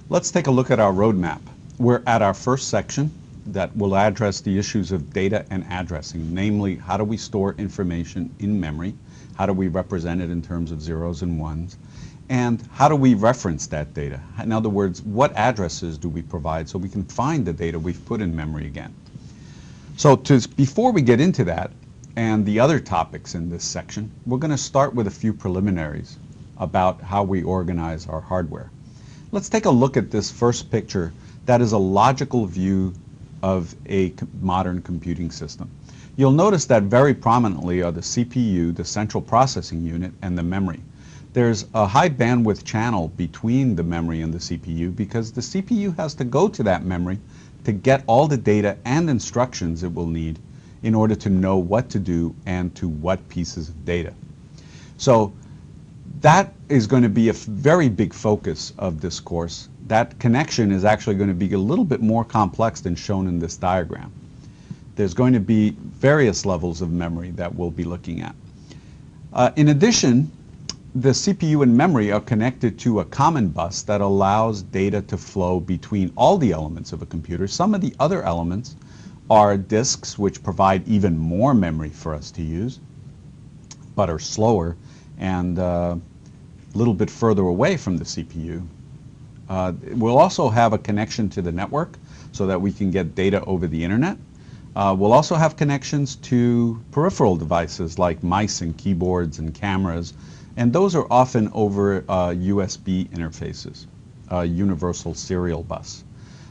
Let's take a look at our roadmap. We're at our first section that will address the issues of data and addressing, namely how do we store information in memory, how do we represent it in terms of zeros and ones, and how do we reference that data? In other words, what addresses do we provide so we can find the data we've put in memory again? So before we get into that and the other topics in this section, we're going to start with a few preliminaries about how we organize our hardware. Let's take a look at this first picture that is a logical view of a modern computing system. You'll notice that very prominently are the CPU, the central processing unit, and the memory. There's a high bandwidth channel between the memory and the CPU because the CPU has to go to that memory to get all the data and instructions it will need in order to know what to do and to what pieces of data. So that is going to be a very big focus of this course. That connection is actually going to be a little bit more complex than shown in this diagram. There's going to be various levels of memory that we'll be looking at. In addition, the CPU and memory are connected to a common bus that allows data to flow between all the elements of a computer. Some of the other elements are disks, which provide even more memory for us to use, but are slower and a little bit further away from the CPU. We'll also have a connection to the network so that we can get data over the internet. We'll also have connections to peripheral devices like mice and keyboards and cameras, and those are often over USB interfaces, universal serial bus,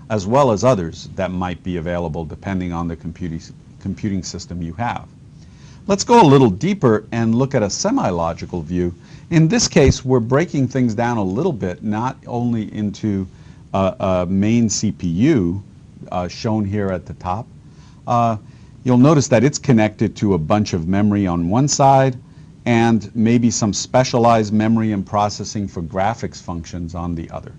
as well as others that might be available depending on the computing system you have. Let's go a little deeper and look at a semi-logical view. In this case, we're breaking things down a little bit, not only into a main CPU, shown here at the top. You'll notice that it's connected to a bunch of memory on one side and maybe some specialized memory and processing for graphics functions on the other.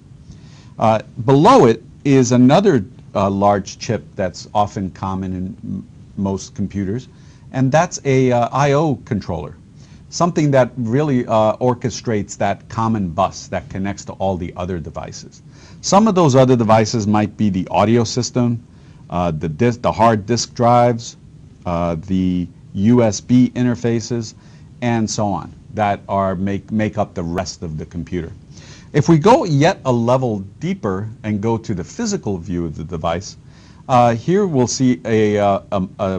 Below it is another large chip that's often common in most computers, and that's a I/O controller, something that really orchestrates that common bus that connects to all the other devices. Some of those other devices might be the audio system, the hard disk drives, the USB interfaces, and so on, that make up the rest of the computer. If we go yet a level deeper and go to the physical view of the device, here we'll see a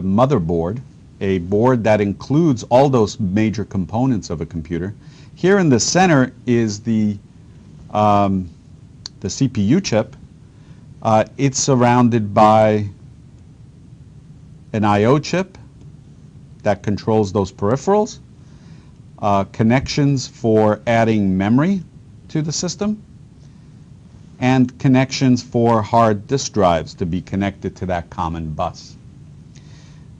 motherboard, a board that includes all those major components of a computer. Here in the center is the CPU chip. It's surrounded by an I/O chip that controls those peripherals, connections for adding memory to the system, and connections for hard disk drives to be connected to that common bus.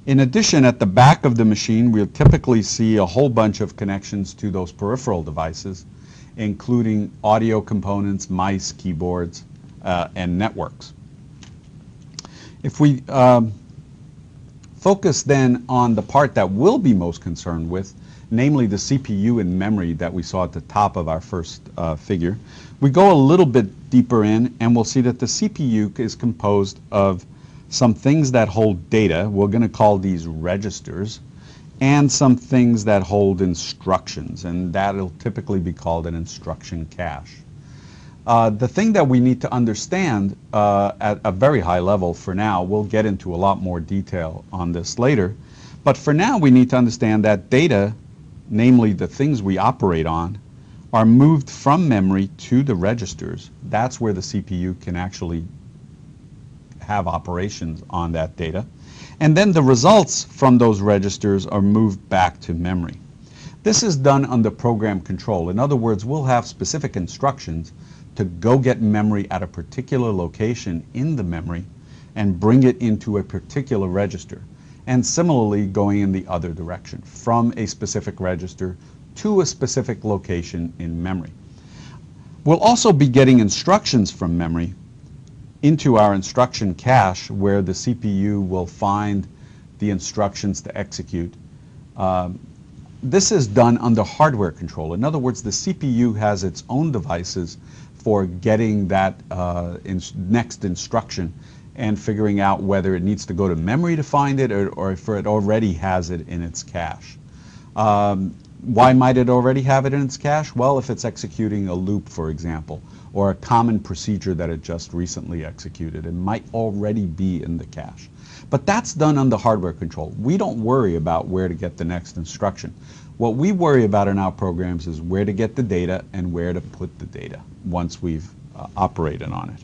In addition, at the back of the machine, we'll typically see a whole bunch of connections to those peripheral devices, including audio components, mice, keyboards, and networks. If we focus then on the part that we'll be most concerned with, namely the CPU and memory that we saw at the top of our first figure, we go a little bit deeper in and we'll see that the CPU is composed of some things that hold data, we're going to call these registers, and some things that hold instructions, and that'll typically be called an instruction cache. The thing that we need to understand at a very high level for now, we'll get into a lot more detail on this later, but for now we need to understand that data, namely the things we operate on, are moved from memory to the registers. That's where the CPU can actually have operations on that data. And then the results from those registers are moved back to memory. This is done under program control. In other words, we'll have specific instructions to go get memory at a particular location in the memory and bring it into a particular register. And similarly, going in the other direction, from a specific register to a specific location in memory. We'll also be getting instructions from memory into our instruction cache, where the CPU will find the instructions to execute. This is done under hardware control. In other words, the CPU has its own devices for getting that next instruction and figuring out whether it needs to go to memory to find it or if it already has it in its cache. Why might it already have it in its cache? Well, if it's executing a loop, for example, or a common procedure that it just recently executed, it might already be in the cache. But that's done under hardware control. We don't worry about where to get the next instruction. What we worry about in our programs is where to get the data and where to put the data once we've operated on it.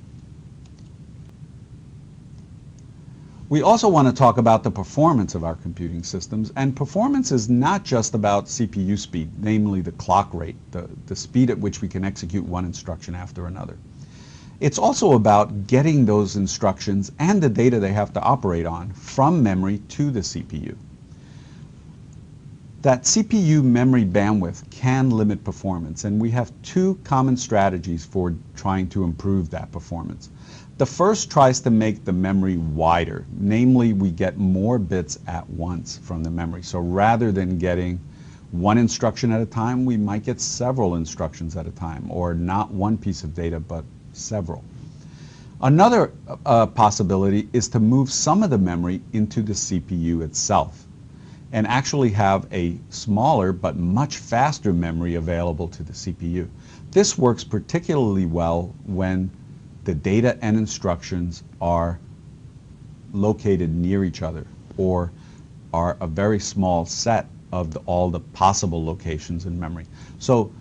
We also want to talk about the performance of our computing systems, and performance is not just about CPU speed, namely the clock rate, the speed at which we can execute one instruction after another. It's also about getting those instructions and the data they have to operate on from memory to the CPU. That CPU memory bandwidth can limit performance, and we have two common strategies for trying to improve that performance. The first tries to make the memory wider, namely we get more bits at once from the memory. So rather than getting one instruction at a time, we might get several instructions at a time, or not one piece of data but several. Another possibility is to move some of the memory into the CPU itself and actually have a smaller but much faster memory available to the CPU. This works particularly well when the data and instructions are located near each other or are a very small set of all the possible locations in memory. So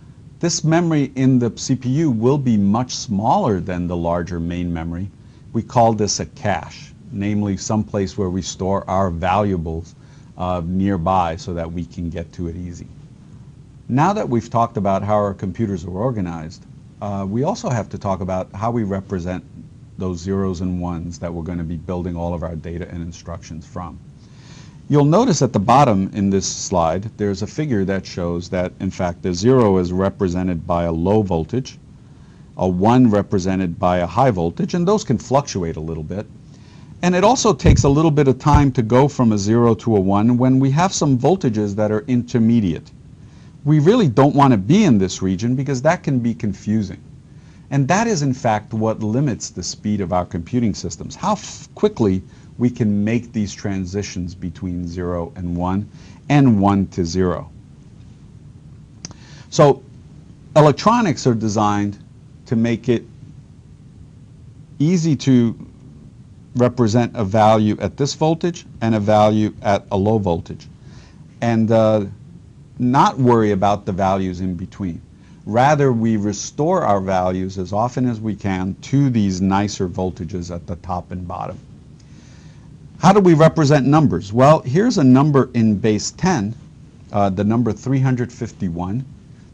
this memory in the CPU will be much smaller than the larger main memory. We call this a cache, namely someplace where we store our valuables nearby so that we can get to it easy. Now that we've talked about how our computers are organized, we also have to talk about how we represent those zeros and ones that we're going to be building all of our data and instructions from. You'll notice at the bottom in this slide there's a figure that shows that in fact the 0 is represented by a low voltage, a 1 represented by a high voltage, and those can fluctuate a little bit. And it also takes a little bit of time to go from a 0 to a 1 when we have some voltages that are intermediate. We really don't want to be in this region because that can be confusing. And that is in fact what limits the speed of our computing systems, how quickly we can make these transitions between 0 and 1 and 1 to 0. So electronics are designed to make it easy to represent a value at this voltage and a value at a low voltage, and not worry about the values in between. Rather, we restore our values as often as we can to these nicer voltages at the top and bottom. How do we represent numbers? Well, here's a number in base 10, the number 351.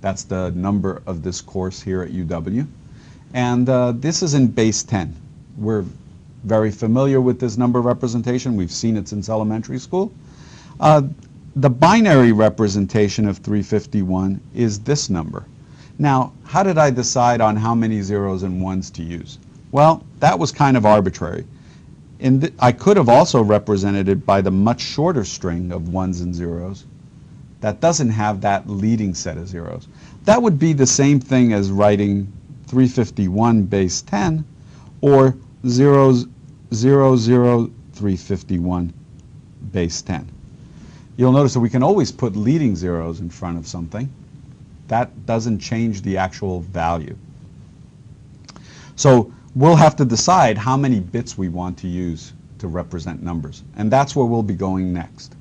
That's the number of this course here at UW. And this is in base 10. We're very familiar with this number representation. We've seen it since elementary school. The binary representation of 351 is this number. Now, how did I decide on how many zeros and ones to use? Well, that was kind of arbitrary. I could have also represented it by the much shorter string of ones and zeros that doesn't have that leading set of zeros. That would be the same thing as writing 351 base 10 or 351 base 10. You'll notice that we can always put leading zeros in front of something. That doesn't change the actual value. So we'll have to decide how many bits we want to use to represent numbers, and that's where we'll be going next.